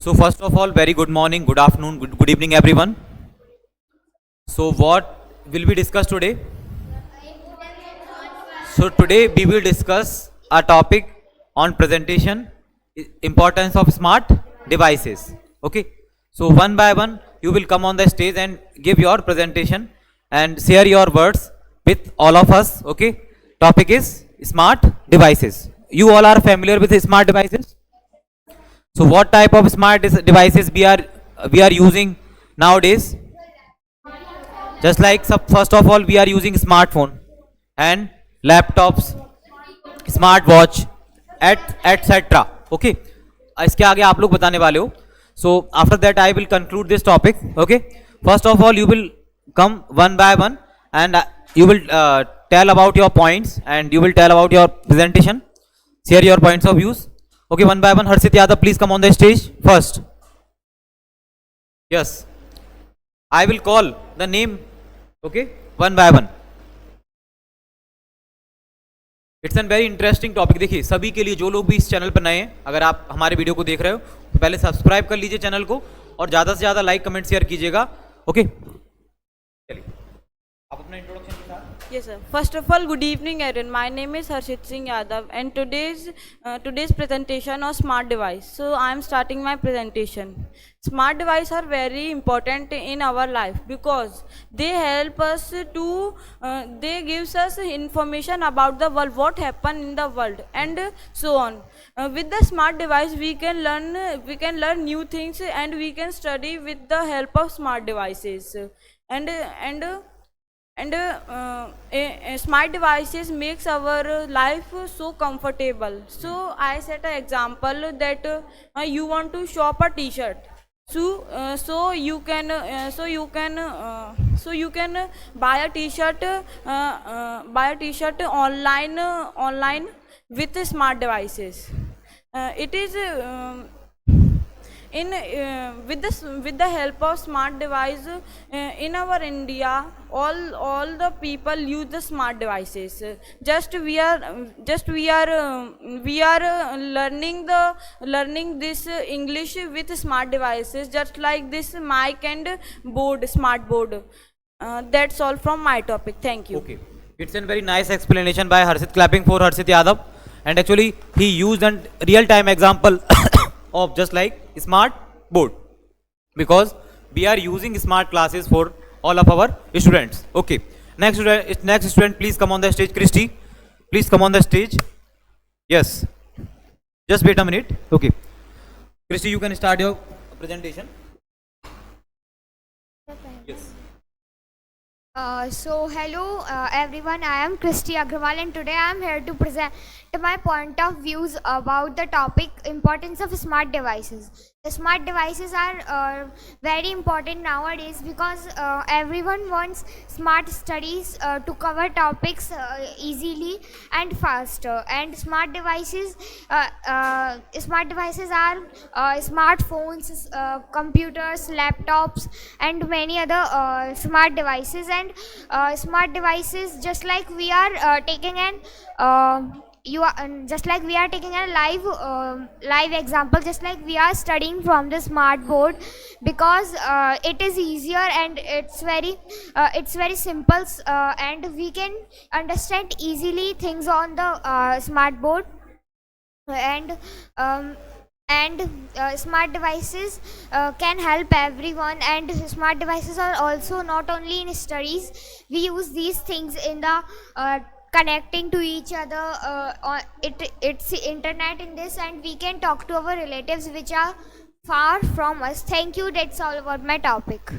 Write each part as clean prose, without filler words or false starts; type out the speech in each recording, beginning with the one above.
So first of all, very good morning, good afternoon, good evening everyone. So what will we discuss today? So today we will discuss a topic on presentation, importance of smart devices. Okay. So one by one you will come on the stage and give your presentation and share your words with all of us. Okay. Topic is smart devices. You all are familiar with smart devices? So what type of smart devices we are using nowadays? Just like first of all we are using smartphone and laptops, smartwatch, etc. Okay. इसके आगे आप लोग बताने वाले हो. So after that I will conclude this topic. Okay. First of all you will come one by one and you will tell about your points and you will tell about your presentation. Share your points of views. Okay, one by one. Harshit Yadav, please come on the stage first. Yes, I will call the name. Okay, one by one. It's an very interesting topic. देखिए सभी के लिए, जो लोग भी इस channel पर नए हैं, अगर आप हमारे वीडियो को देख रहे हो तो पहले सब्सक्राइब कर लीजिए चैनल को और ज़्यादा से ज़्यादा लाइक कमेंट शेयर कीजिएगा. ओके, चलिए आप अपना इंट्रोडक्शन के साथ. Yes, sir. First of all, good evening, everyone. My name is Harshit Singh Yadav, and today's presentation on smart device. So I am starting my presentation. Smart devices are very important in our life because they help us to they gives us information about the world, what happen in the world, and so on. With the smart device, we can learn new things, and we can study with the help of smart devices. And smart devices makes our life so comfortable. So I set an example that you want to shop a t-shirt, so you can buy a t-shirt online with smart devices. It is with the help of smart device in our India, all the people use the smart devices. We are learning this English with smart devices, just like this mic and smart board. That's all from my topic. Thank you. Okay, it's a very nice explanation by Harshit. Clapping for Harshit Yadav. And actually he used a real-time example of just like smart board, because we are using smart classes for all of our students. Okay, next student, please come on the stage. Christy, please come on the stage. Yes, just wait a minute. Okay, Christy, you can start your presentation. Yes. So hello everyone, I am Christy Agrawal and today I am here to present my point of views about the topic importance of smart devices. The smart devices are very important nowadays because everyone wants smart studies to cover topics easily and faster. And smart devices are smartphones, computers, laptops, and many other smart devices. And smart devices, just like we are taking an just like we are taking a live example, just like we are studying from the smart board, because it is easier and it's very simple, and we can understand easily things on the smart board. And smart devices can help everyone, and smart devices are also not only in studies. We use these things in the connecting to each other. It's internet in this, and we can talk to our relatives which are far from us. Thank you. That's all about my topic.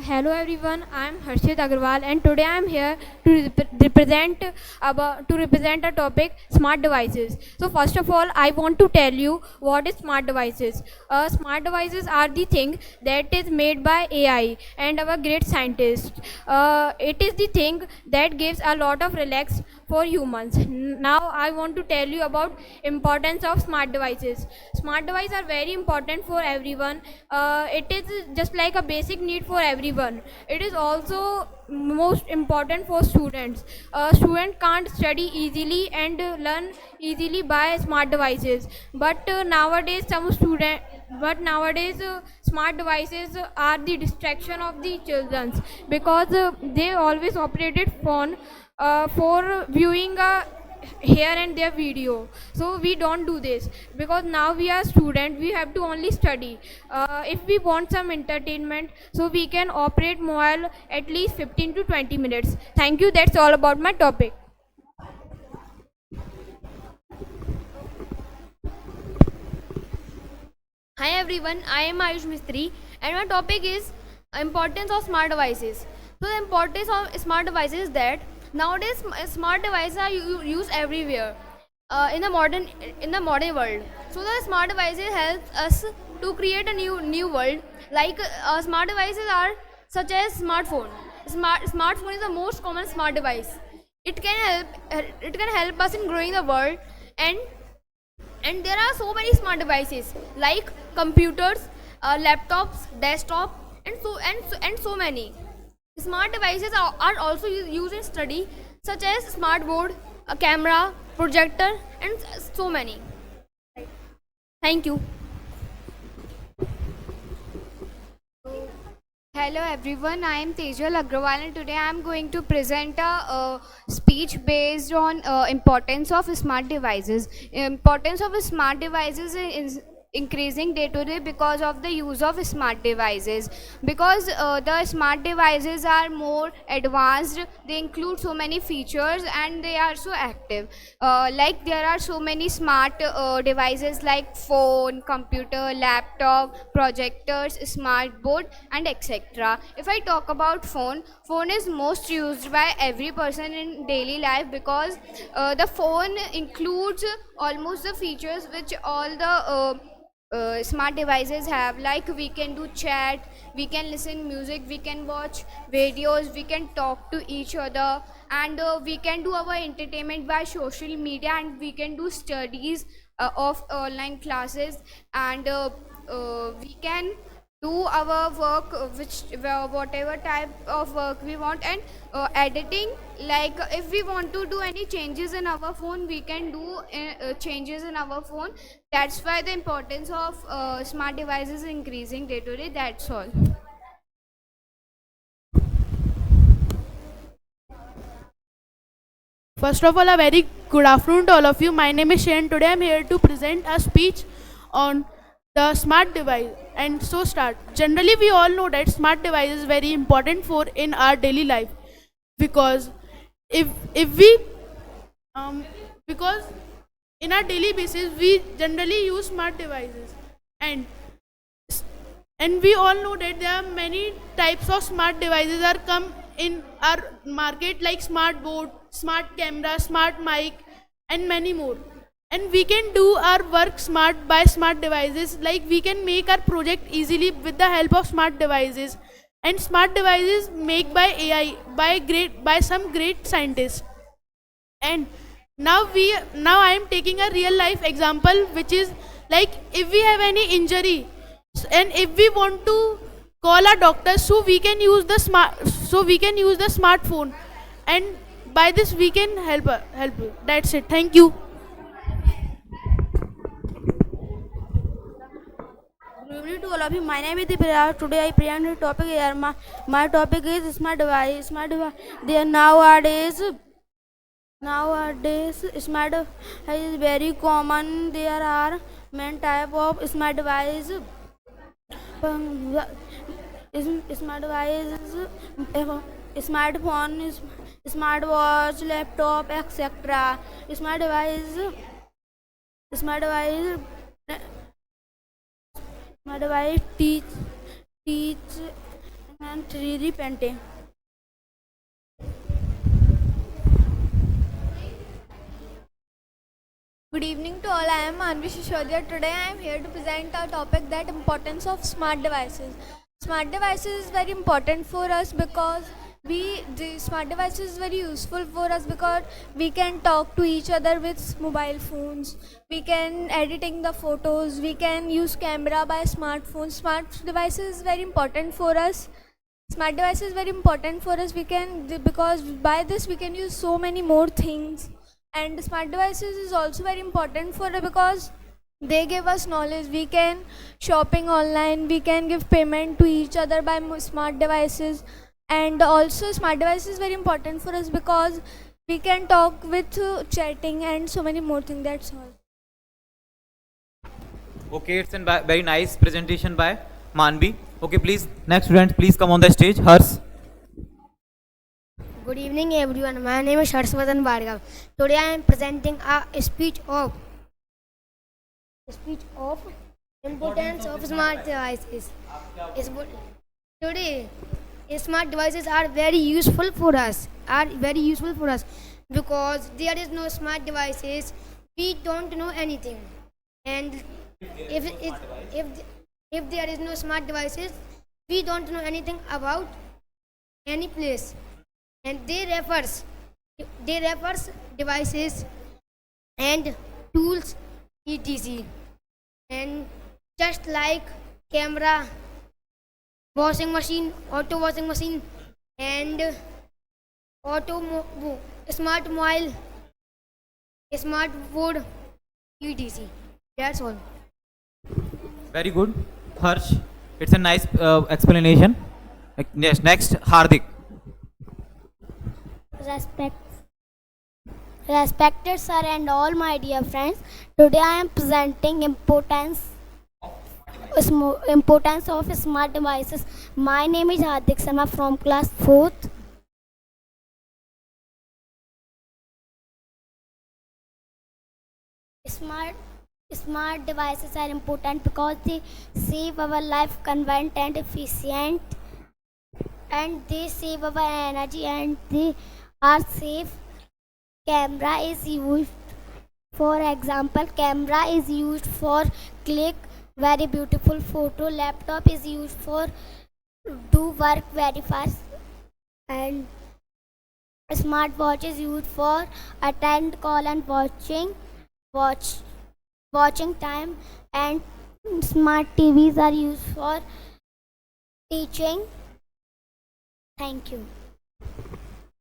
Hello everyone, I am Harshit Agrawal and today I am here to represent a topic, smart devices. So first of all, I want to tell you what is smart devices. Smart devices are the thing that is made by AI and our great scientists. It is the thing that gives a lot of relax for humans. Now I want to tell you about importance of smart devices. Smart devices are very important for everyone. It is just like a basic need for everyone. everyone. It is also most important for students. Student can't study easily and learn easily by smart devices. But nowadays smart devices are the distraction of the children because they always operated phone for viewing here and there video. So we don't do this because now we are student, we have to only study. If we want some entertainment, so we can operate mobile at least 15 to 20 minutes. Thank you, that's all about my topic. Hi everyone, I am Ayush Mistry and my topic is importance of smart devices. So the importance of smart devices is that nowadays smart devices are used everywhere in the modern world. So the smart devices help us to create a new world. Like smart devices are such as smartphone. Smartphone is the most common smart device. It can help us in growing the world and there are so many smart devices like computers, laptops, desktop, and so many. Smart devices are also used in study, such as smart board, a camera, projector, and so many. Thank you. Hello everyone, I am Tejal Agrawal and today I am going to present a speech based on importance of smart devices. Importance of smart devices is increasing day to day because of the use of smart devices. Because the smart devices are more advanced, they include so many features and they are so active. Like there are so many smart devices like phone, computer, laptop, projectors, smart board and etc. If I talk about phone is most used by every person in daily life because the phone includes almost the features which all the smart devices have. Like we can do chat, we can listen music, we can watch videos, we can talk to each other, and we can do our entertainment by social media, and we can do studies of online classes, and we can do our work whatever type of work we want, and editing, like if we want to do any changes in our phone, we can do changes in our phone. That's why the importance of smart devices is increasing day to day. That's all. First of all, a very good afternoon to all of you. My name is Shayan. Today I am here to present a speech on the smart device. And so start. Generally, we all know that smart device is very important for in our daily life because if we because in our daily basis we generally use smart devices, and we all know that there are many types of smart devices are come in our market, like smart board, smart camera, smart mic, and many more. And we can do our work smart by smart devices, like we can make our project easily with the help of smart devices. And smart devices made by AI by some great scientists. And now I am taking a real life example, which is like if we have any injury and if we want to call a doctor, so we can use the smartphone, and by this we can help. That's it. Thank you. Good evening to all of you. My name is Deepa. Today I present the topic here. My topic is smart device. Smart device. There nowadays smart device is very common. There are many type of smart device. Smart device is smartphone, smartwatch, laptop, etc. Smart device. Smart device. Smart device teach and 3D painting. Good evening to all. I am Anvi Shishodia. Today I am here to present a topic, that importance of smart devices. Smart devices is very important for us because the smart devices is very useful for us because we can talk to each other with mobile phones. We can editing the photos. We can use camera by smartphones. Smart devices is very important for us. Smart device is very important for us. Because by this we can use so many more things. And smart devices is also very important for us because they give us knowledge. We can shopping online, we can give payment to each other by smart devices. And also smart device is very important for us because we can talk with chatting and so many more things. That's all. Okay, it's a very nice presentation by Manvi. Okay, please, next student, please come on the stage. Hers. Good evening, everyone. My name is Harshvardhan Bhargav. Today I am presenting a speech of importance of smart devices. Today, smart devices are very useful for us. Because there is no smart devices, we don't know anything. And if there is no smart devices, we don't know anything about any place. And they refers devices and tools etc. And just like camera, washing machine, auto washing machine, and smart mobile, smart board etc. That's all. Very good. Harsh, it's a nice explanation. Yes, next, Hardik. Respected sir and all my dear friends, today I am presenting importance of smart devices. My name is Hardik Sharma from class 4th. Smart devices are important because they save our life convenient and efficient, and they save our energy, and they are safe. Camera is used, for example, camera is used for click very beautiful photo. Laptop is used for do work very fast, and smartwatch is used for attend call and watching time, and smart TVs are used for teaching. Thank you.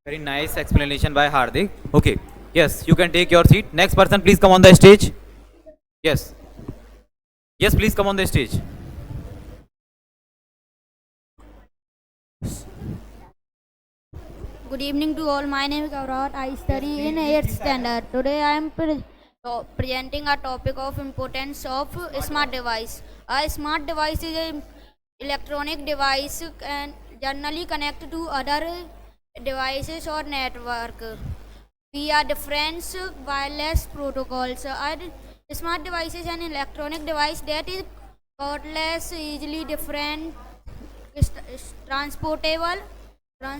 Very nice explanation by Hardik. Okay, yes, you can take your seat. Next person, please come on the stage. Yes. Yes, please come on the stage. Good evening to all. My name is Gaurat. I study in 8th standard. Today I am presenting a topic of importance of a smart device. A smart device is an electronic device and generally connect to other devices or network via different wireless protocols. A smart device is an electronic device that is cordless, easily different, transportable. That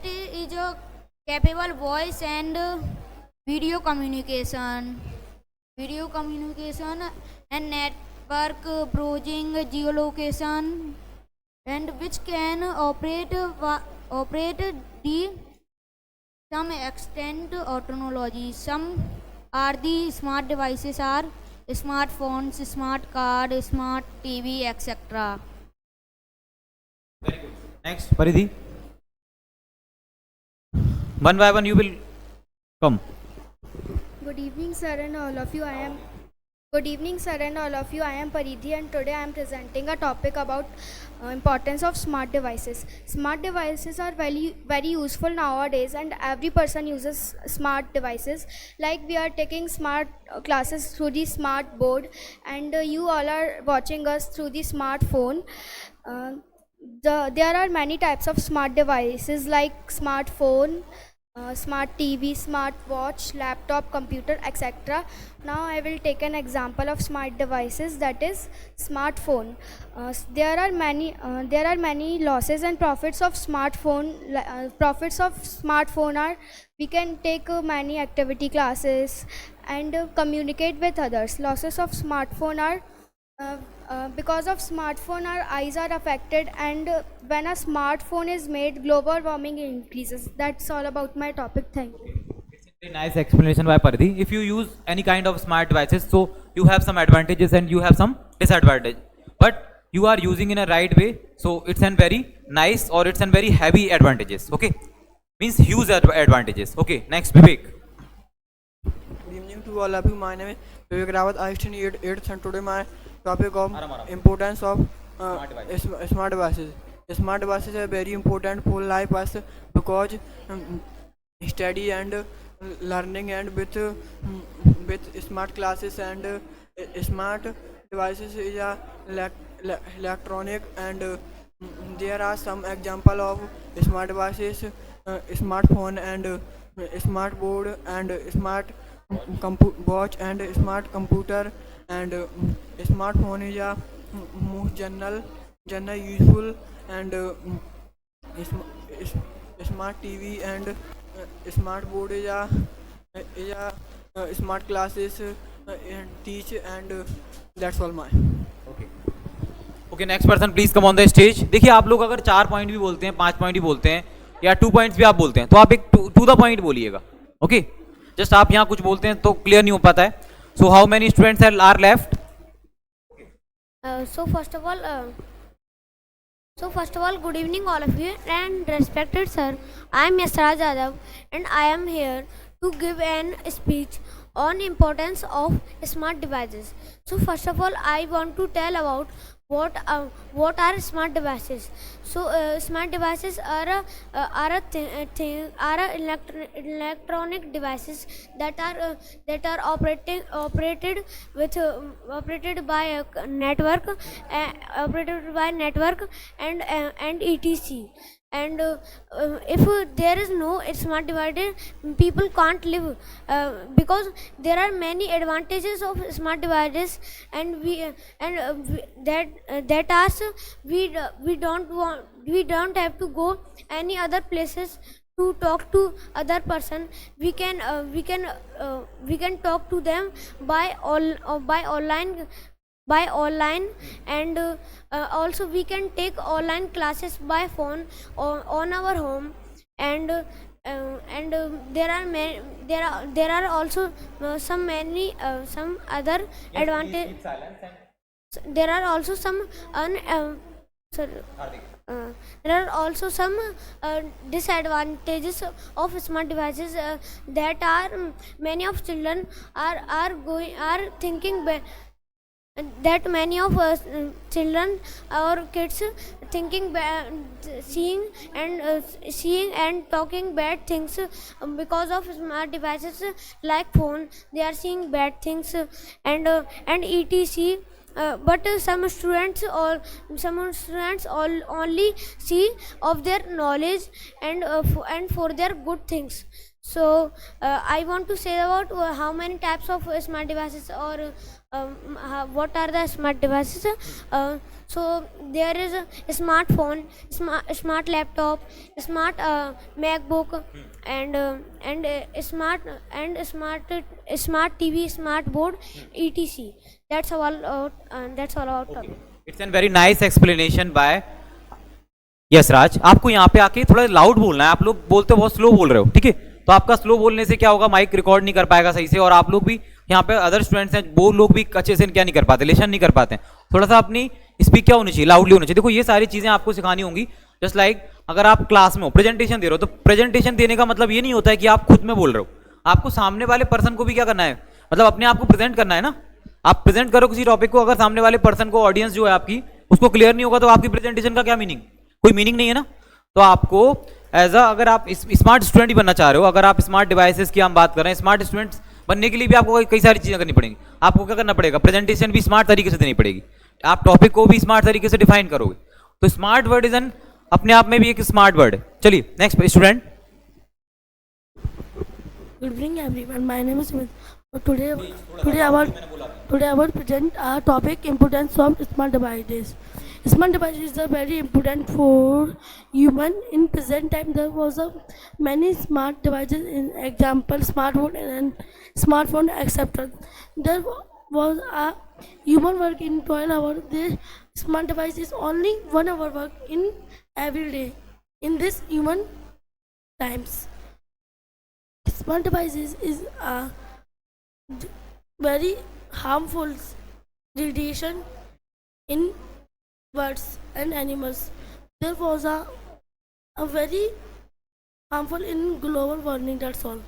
is a capable voice and video communication and network browsing, geolocation, and which can operate the some extent autonomy. Some are the smart devices are smartphones, smart card, smart TV, etc. Very good. Next, Paridhi. One by one, you will come. Good evening, sir, and all of you. I am Paridhi, and today I am presenting a topic about importance of smart devices. Smart devices are very useful nowadays, and every person uses smart devices. Like we are taking smart classes through the smart board, and you all are watching us through the smartphone. There are many types of smart devices like smartphone, smart TV, smart watch, laptop, computer, etc. Now I will take an example of smart devices, that is smartphone. There are many losses and profits of smartphone. Profits of smartphone are we can take many activity classes and communicate with others. Losses of smartphone are because of smartphone our eyes are affected, and when a smartphone is made, global warming increases. That's all about my topic. Thank you. It's a very nice explanation by Paridhi. If you use any kind of smart devices, so you have some advantages and you have some disadvantage. But you are using in a right way, so it's an very nice or it's an very heavy advantages. Okay, means huge advantages. Okay, next, Vivek. Good evening to all of you. My name is Vivek Rawat. I study 8th and today my topic of importance of smart devices. Smart devices are very important for life us because study and learning and with smart classes and smart devices is a electronic and there are some example of smart devices, smartphone and smart board and smart watch and smart computer and smartphone is a most general useful and smart TV and smart board is a smart classes and teach and that's all my. Okay, next person please come on the stage. देखिए, आप लोग अगर 4 point भी बोलते हैं, 5 point भी बोलते हैं या 2 पॉइंट्स भी आप बोलते हैं, तो आप एक टू द पॉइंट बोलिएगा. ओके, जस्ट आप यहाँ कुछ बोलते हैं तो क्लियर नहीं हो पाता है. So how many students are left? So first of all, good evening all of you and respected sir. I am Yasraj Yadav and I am here to give an speech on importance of smart devices. So first of all, I want to tell about what are smart devices. So smart devices are electronic devices that are operated by a network, and etc. And if there is no smart device, people can't live because there are many advantages of smart devices, and we don't have to go any other places to talk to other person. We can talk to them by online, and also we can take online classes by phone on our home, and there are also some other advantage. There are also some there are also some disadvantages of smart devices, that are many of children are thinking that many of children or kids thinking seeing and talking bad things because of smart devices like phone. They are seeing bad things and etc. But some students only see of their knowledge and for their good things. So I want to say about how many types of smart devices, or what are the smart devices. So there is a smartphone, smart laptop, smart MacBook, and smart TV, smart board, etc. That's all about topic. It's an very nice explanation by Yash Raj. आपको यहाँ पे आके थोड़ा loud बोलना है. आप लोग बोलते बहुत स्लो बोल रहे हो, ठीक है? तो आपका स्लो बोलने से क्या होगा, माइक रिकॉर्ड नहीं कर पाएगा सही से, और आप लोग भी यहाँ पे अदर स्टूडेंट्स हैं वो लोग भी अच्छे से क्या नहीं कर पाते, लेशन नहीं कर पाते हैं. थोड़ा सा अपनी स्पीक क्या होनी चाहिए, लाउडली होनी चाहिए. देखो, ये सारी चीजें आपको सिखानी होंगी. जस्ट लाइक अगर आप क्लास में हो, प्रेजेंटेशन दे रहे हो, तो प्रेजेंटेशन देने का मतलब ये नहीं होता है कि आप खुद में बोल रहे हो. आपको सामने वाले पर्सन को भी क्या करना है, मतलब अपने आप को प्रेजेंट करना है ना. आप प्रेजेंट करो किसी टॉपिक को, अगर सामने वाले पर्सन को, ऑडियंस जो है आपकी, उसको क्लियर नहीं होगा, तो आपकी प्रेजेंटेशन का क्या मीनिंग, कोई मीनिंग नहीं है ना. तो आपको अगर आप स्मार्ट स्टूडेंट ही बनना चाह रहे हो, अगर आप स्मार्ट डिवाइसेस की हम बात कर रहे हैं, स्मार्ट स्टूडेंट्स बनने के लिए भी आपको कई सारी चीजें करनी पड़ेंगी. आपको क्या करना पड़ेगा, प्रेजेंटेशन भी स्मार्ट तरीके से देनी पड़ेगी, आप टॉपिक को भी स्मार्ट तरीके से डिफाइन करोगे. तो स्मार्ट वर्ड इज एन अपने आप में भी एक स्मार्ट वर्ड है. चलिए next student. Good evening everyone. My name is Smith. Today I will present our topic, importance of smart devices. Smart devices are very important for human. In present time, there was many smart devices. In example, smartphone, etc. There was a human work in 12 hours. The smart device is only 1 hour work in every day. In this human times, smart devices is a very harmful radiation in birds, and animals. There was a very harmful in global warming. That's all.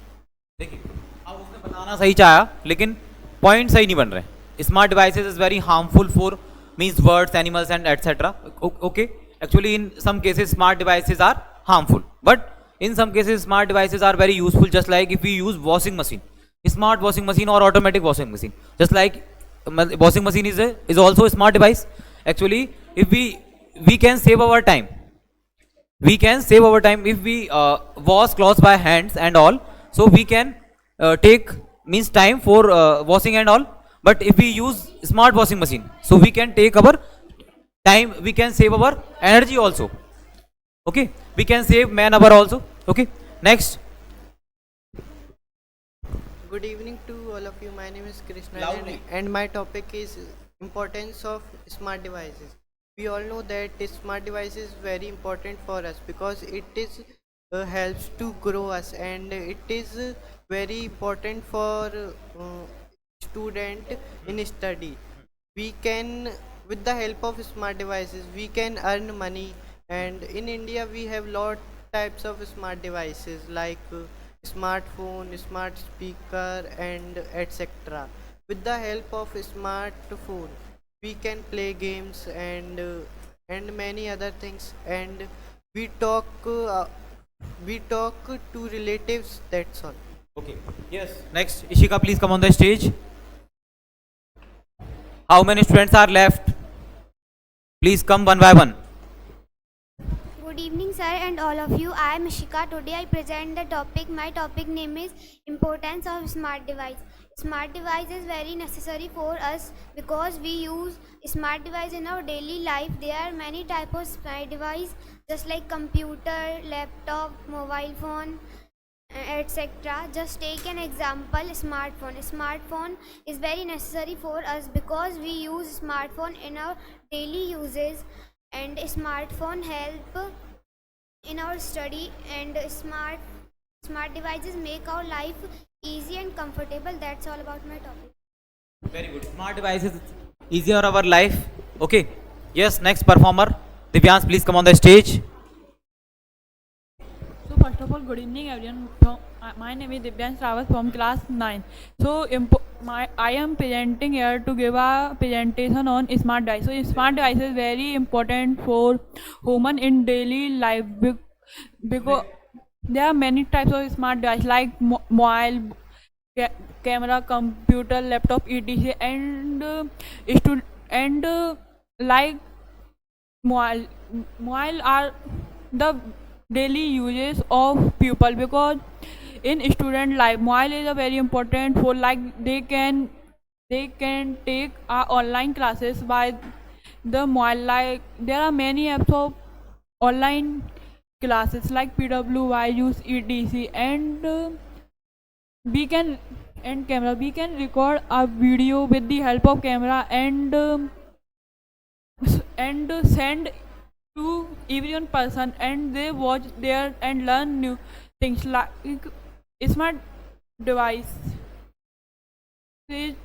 देखिए अब उसने बताना सही चाहा लेकिन point सही नहीं बन रहे. Smart devices is very harmful for means birds animals and etcetera. Okay, actually in some cases smart devices are harmful, but in some cases smart devices are very useful, just like if we use washing machine, smart washing machine or automatic washing machine, just like washing machine is also a smart device. Actually if we can save our time, we can save our time if we wash clothes by hands and all, so we can take means time for washing and all. But if we use smart washing machine, so we can take our time, we can save our energy also. Okay, we can save man hour also. Okay, next. Good evening to all of you. My name is Krishna Loudly. and my topic is importance of smart devices. We all know that smart device is very important for us because it is helps to grow us, and it is very important for student in study. We can, with the help of smart devices, we can earn money. And in India we have lot types of smart devices like smartphone, smart speaker and etc. With the help of smartphone we can play games and many other things, and we talk to relatives, that's all. Okay, yes, next. Ishika, please come on the stage. How many students are left? Please come one by one. Good evening, sir, and all of you. I am Ishika. Today I present the topic. My topic name is Importance of Smart Device. Smart device is very necessary for us because we use smart device in our daily life. There are many types of smart device, just like computer, laptop, mobile phone, etc. Just take an example, smartphone. Smartphone is very necessary for us because we use smartphone in our daily uses, and smartphone help in our study, and smart devices make our life easy and comfortable. That's all about my topic. Very good. Smart devices easier our life. Okay, yes, next performer Divyansh, please come on the stage. So first of all, good evening everyone. My name is Divyansh Rawat from class 9. So I am presenting here to give a presentation on smart device. So smart device is very important for human in daily life because there are many types of smart device like mobile, camera, computer, laptop, etc. And like mobile are the daily uses of people, because in student life mobile is a very important for, like they can take online classes by the mobile. Like there are many apps of online classes like PWY, use etc. And we can record a video with the help of camera and send to every person, and they watch there and learn new things. Like smart device is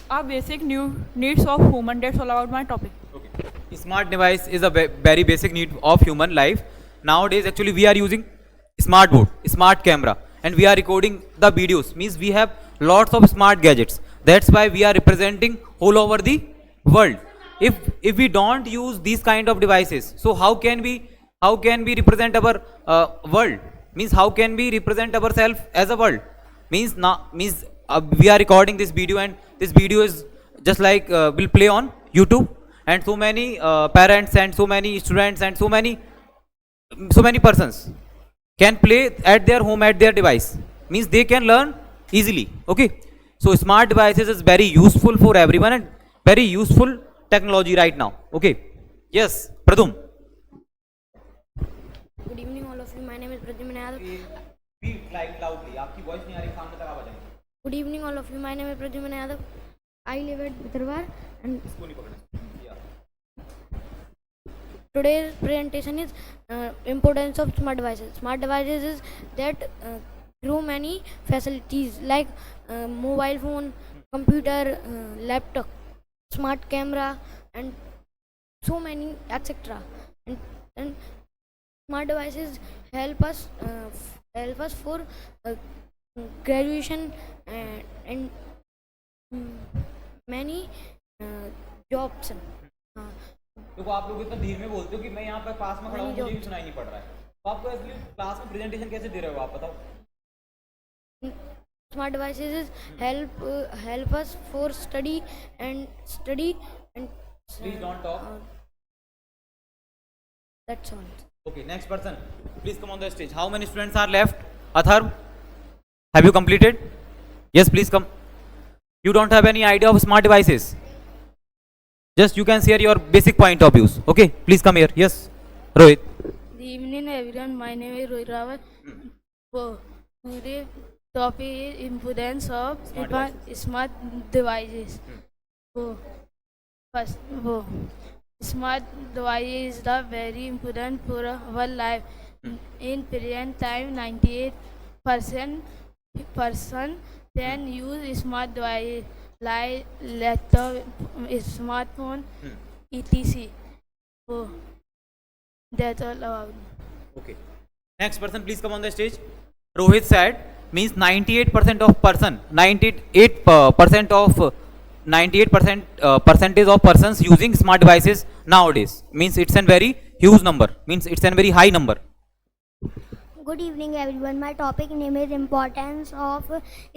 a basic needs of human. That's all about my topic. Okay. Smart device is a very basic need of human life. Nowadays actually we are using smart board, smart camera, and we are recording the videos. Means we have lots of smart gadgets. That's why we are representing all over the world. If we don't use these kind of devices, so how can we represent our world? Means how can we represent ourselves as a world? Means we are recording this video, and this video is just like will play on YouTube, and so many parents and so many students and so many persons can play at their home at their device. Means they can learn easily. Okay, so smart devices is very useful for everyone and very useful technology right now. Okay, yes, Pradum. Good evening all of you. My name is Pradyuman Yadav. Speak like loudly. आपकी voice नहीं आ रही, सामने तक आवाज आएगी. Good evening all of you. My name is Pradyuman Yadav. I live at Bhitarwar, and today's presentation is importance of smart devices. Smart devices is that through many facilities like mobile phone, computer, laptop, smart camera, and so many etc. And smart devices help us for graduation and many jobs. देखो आप लोग इतना धीरे में बोलते हो कि मैं यहाँ पर पास में खड़ा हूँ, मुझे भी सुनाई नहीं पड़ रहा है, तो आपको एक्चुअली क्लास में प्रेजेंटेशन कैसे दे रहे हो आप बताओ? Smart devices help us for study and Please don't talk. That's all. Okay, next person. Please come on the stage. How many students are left? Atharv, have you completed? Yes, please come. You don't have any idea of smart devices. Just you can share your basic point of views. Okay, please come here. Yes, Rohit. Good evening, everyone. My name is Rohit Rawat. Today topic is importance of smart devices. First, smart device is the very important for our life. In present time, 98% person can use smart devices like laptop, smartphone, etc. So that's all about. Okay. Next person, please come on the stage. Rohit said means 98% of person, 98% of 98% percentage of persons using smart devices nowadays. Means it's a very huge number. Means it's a very high number. Good evening, everyone. My topic name is importance of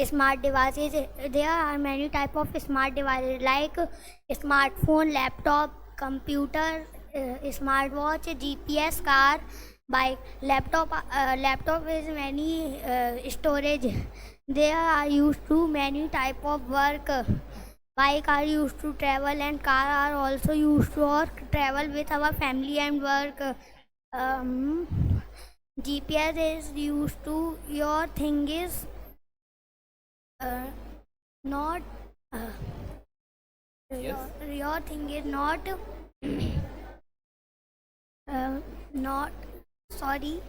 smart devices. There are many type of smart devices like smartphone, laptop, computer, smartwatch, GPS, car, bike. Laptop is many storage. They are used to many type of work. Bike are used to travel and car are also used to travel with our family and work. GPS is used to your thing is not your thing is not sorry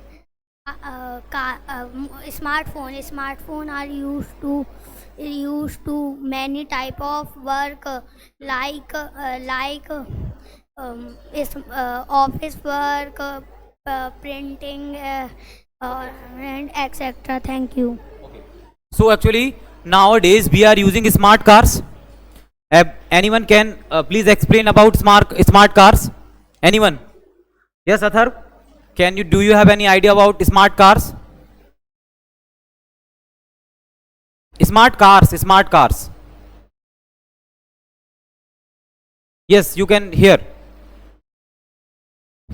smartphone are used to many type of work like office work, printing and etc. Thank you. So actually nowadays we are using smart cars. Anyone can please explain about smart cars? Anyone? Yes, Atharv? Do you have any idea about smart cars? Smart cars. Yes, you can hear.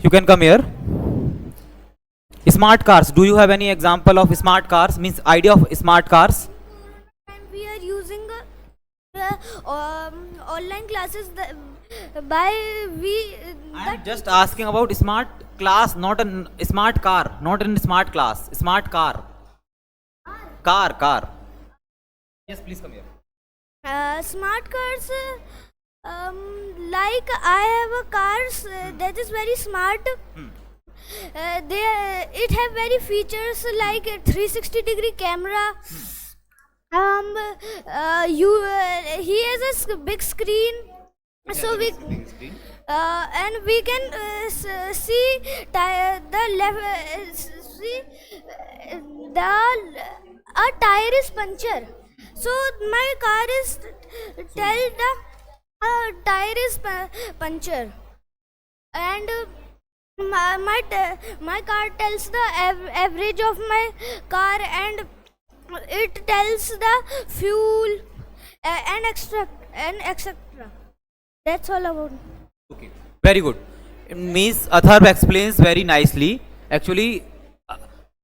You can come here. Smart cars. Do you have any example of smart cars? Means idea of smart cars? We are using online classes I am just asking about smart class, not a smart car, not in smart class. Smart car. Car. Yes, please come here. Smart cars, like I have a cars that is very smart. It have very features like a 360-degree camera. He has a big screen, so we and we can see a tire is puncture. So my car is tell the tire is puncture, and my car tells the average of my car, and it tells the fuel and etc. That's all about. Okay, very good. Means Atharv explains very nicely. Actually,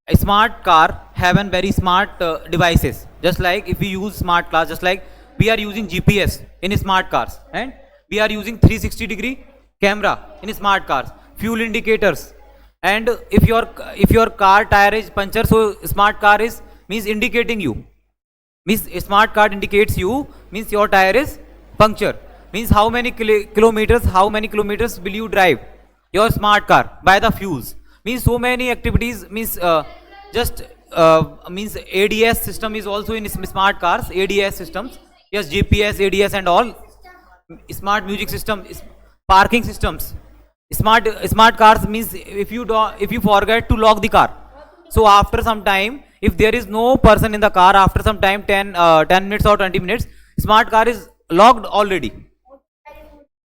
a smart car have an very smart devices. Just like if we use smart cars, just like we are using GPS in smart cars, and we are using 360-degree camera in smart cars, fuel indicators, and if your car tire is puncture, so smart car is means indicating you. Means smart car indicates you, means your tire is puncture. Means how many kilometers will you drive your smart car by the fuels. Means so many activities, means means ADS system is also in smart cars, ADS systems. Yes, GPS, ADS and all. smart music system, parking systems. Smart cars means if you forget to lock the car, so after some time, if there is no person in the car, after some time, 10 minutes or 20 minutes, smart car is locked already.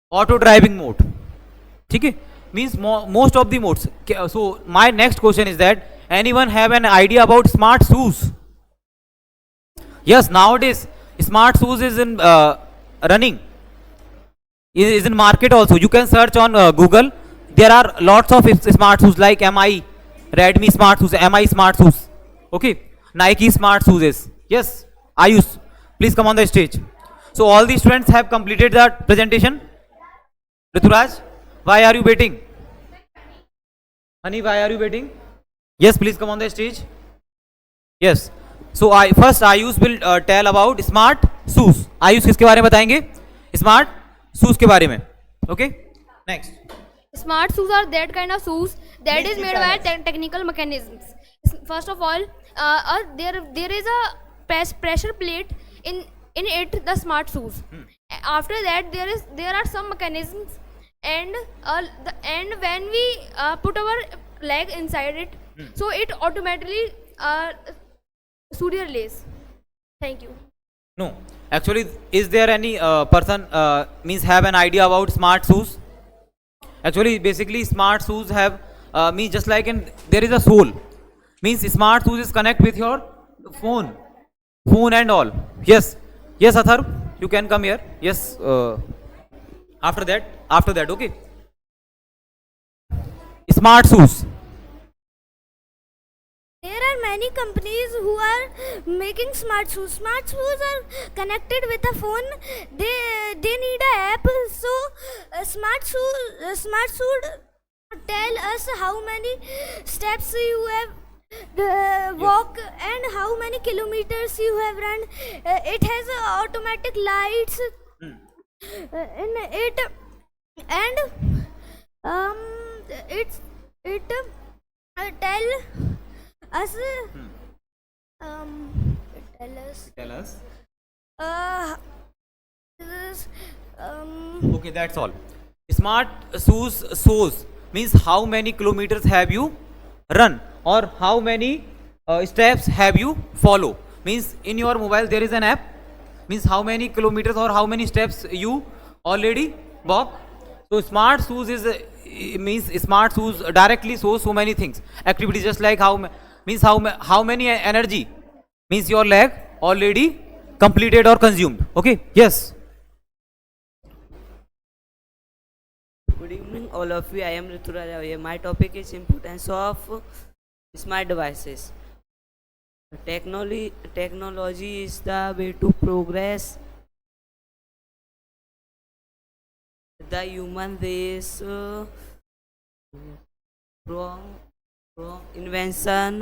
Auto driving mode. ठीक है? Means most of the modes. So my next question is that anyone have an idea about smart shoes? Yes, nowadays smart shoes is in running. Is in market also. You can search on Google. There are lots of smart shoes like MI, Redmi smart shoes, MI smart shoes. Okay, Nike smart shoes. Yes, Ayush, please come on the stage. So all the students have completed the presentation. Rituraj, why are you waiting? Honey, why are you waiting? Yes, please come on the stage. Yes. So first Ayush will tell about smart shoes. Ayush किसके बारे में बताएंगे? Smart shoes के बारे में. Okay. Next. Smart shoes are that kind of shoes that is made by technical mechanisms. First of all, there is a pressure plate in it, the smart shoes. After that, there are some mechanisms, and when we put our leg inside it, so it automatically suit your lace. Thank you. No, actually, is there any person means have an idea about smart shoes? Actually, basically, smart shoes have means just like there is a soul. Means smart shoes is connect with your phone and all. Yes, Athar, you can come here. Yes, after that, okay. Smart shoes. There are many companies who are making smart shoes. Smart shoes are connected with a phone. They need an app. So smart shoe tell us how many steps you have walk and how many kilometers you have run. It has automatic lights in it, and it tell us Okay, that's all. Smart shoes means how many kilometers have you run or how many steps have you follow. Means in your mobile there is an app, means how many kilometers or how many steps you already walk. So smart shoes is means smart shoes directly shows so many things, activities, just like how many energy means your leg already completed or consumed. Okay, yes. Good evening all of you. I am Rituraj. My topic is importance of smart devices. Technology is the way to progress the human race from invention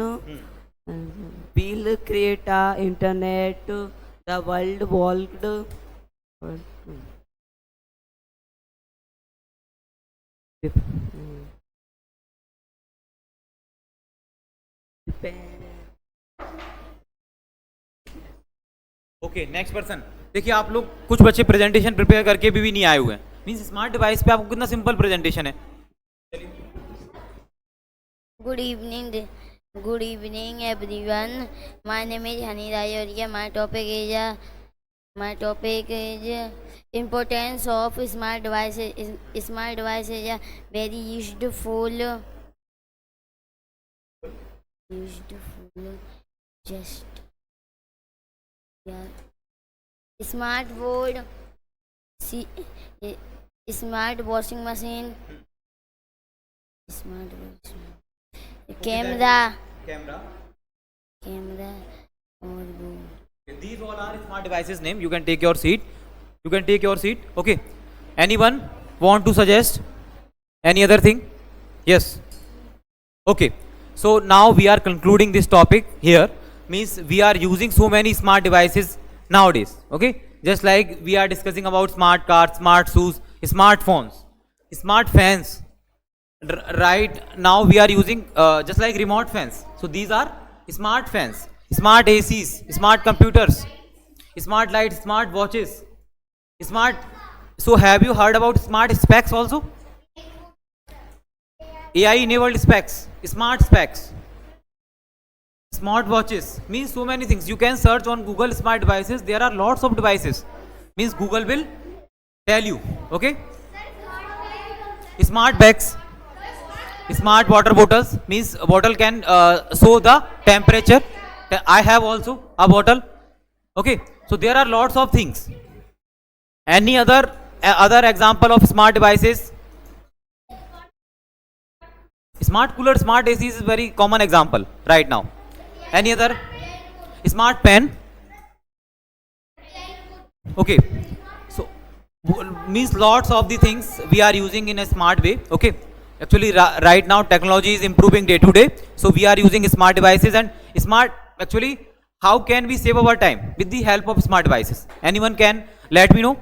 will create a internet, the world walked okay, next person. देखिए आप लोग कुछ बच्चे presentation prepare करके भी नहीं आए हुए हैं. मींस स्मार्ट डिवाइस पे आपको कितना सिंपल प्रेजेंटेशन है. Good evening everyone. My name is Hani Rayoria. My topic is importance of smart devices. Smart devices are very useful. Just smart board, smart washing machine, smart camera. These all are smart devices name. You can take your seat. Okay. Anyone want to suggest any other thing? Yes. Okay. So now we are concluding this topic here. Means we are using so many smart devices nowadays. Okay. Just like we are discussing about smart cars, smart shoes, smartphones, smart fans. Right now we are using just like remote fans. So these are smart fans, smart ACs, smart computers, smart lights, smart watches, smart So have you heard about smart specs also? AI enabled specs, smart specs, smart watches, means so many things. You can search on Google smart devices. There are lots of devices. Means Google will tell you. Okay. Smart bags, smart water bottles, means a bottle can show the temperature. I have also a bottle. Okay. So there are lots of things. Any other example of smart devices? Smart cooler, smart AC is very common example right now. Any other? Smart pen. Okay. So means lots of the things we are using in a smart way. Okay. Actually right now technology is improving day to day. So we are using smart devices and smart. Actually, how can we save our time with the help of smart devices? Anyone can let me know?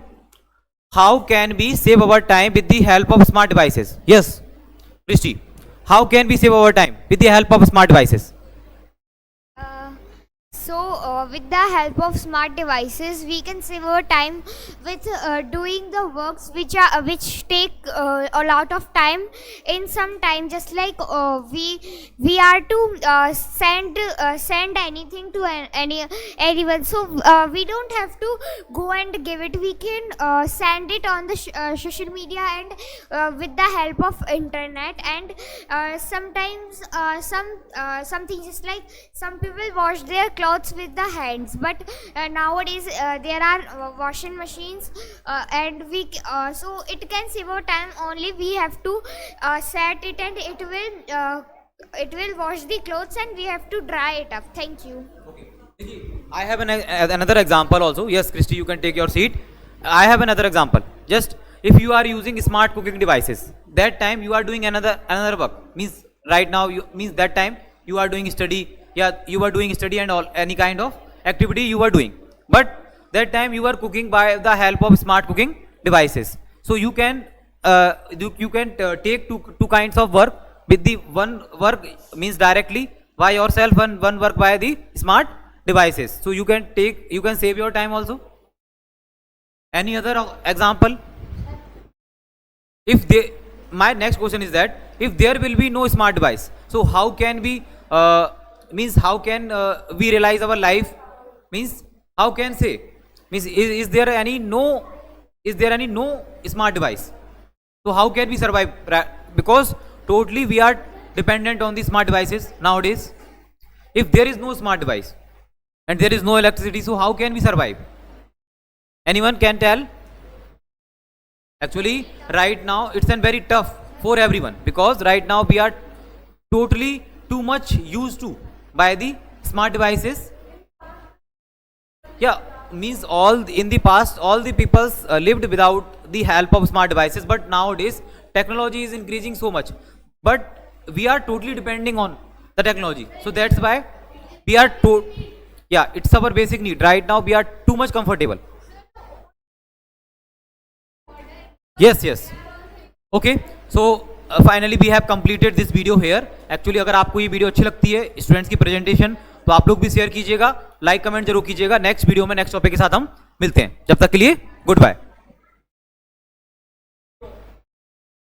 How can we save our time with the help of smart devices? Yes, Christy. How can we save our time with the help of smart devices? With the help of smart devices, we can save our time with doing the works which take a lot of time in some time. Just like we are to send anything to anyone, so we don't have to go and give it. We can send it on the social media and with the help of internet. And sometimes some things, just like some people wash their clothes with the hands, but nowadays there are washing machines, and so it can save our time. Only we have to set it, and it will wash the clothes, and we have to dry it up. Thank you. I have another example also. Yes, Christy, you can take your seat. I have another example. Just if you are using smart cooking devices, that time you are doing another work. Means right now means that time you are doing study. Yeah, you are doing study and all, any kind of activity you are doing. But that time you are cooking by the help of smart cooking devices. So you can take two kinds of work. With the one work means directly by yourself, and one work by the smart devices. So you can save your time also. Any other example? My next question is that if there will be no smart device, so how can we how can we realize our life? Means how can say? Means is there any no smart device? So how can we survive? Because totally we are dependent on the smart devices nowadays. If there is no smart device and there is no electricity, so how can we survive? Anyone can tell? Actually, right now it's very tough for everyone, because right now we are totally too much used to by the smart devices. Yeah, means in the past all the peoples lived without the help of smart devices, but nowadays technology is increasing so much, but we are totally depending on the technology. So that's why we are it's our basic need. Right now we are too much comfortable. Yes. Okay, so finally we have completed this video here. एक्चुअली अगर आपको ये video अच्छी लगती है students की presentation, तो आप लोग भी शेयर कीजिएगा, लाइक कमेंट जरूर कीजिएगा. नेक्स्ट वीडियो में नेक्स्ट टॉपिक के साथ हम मिलते हैं. जब तक के लिए गुड बाय.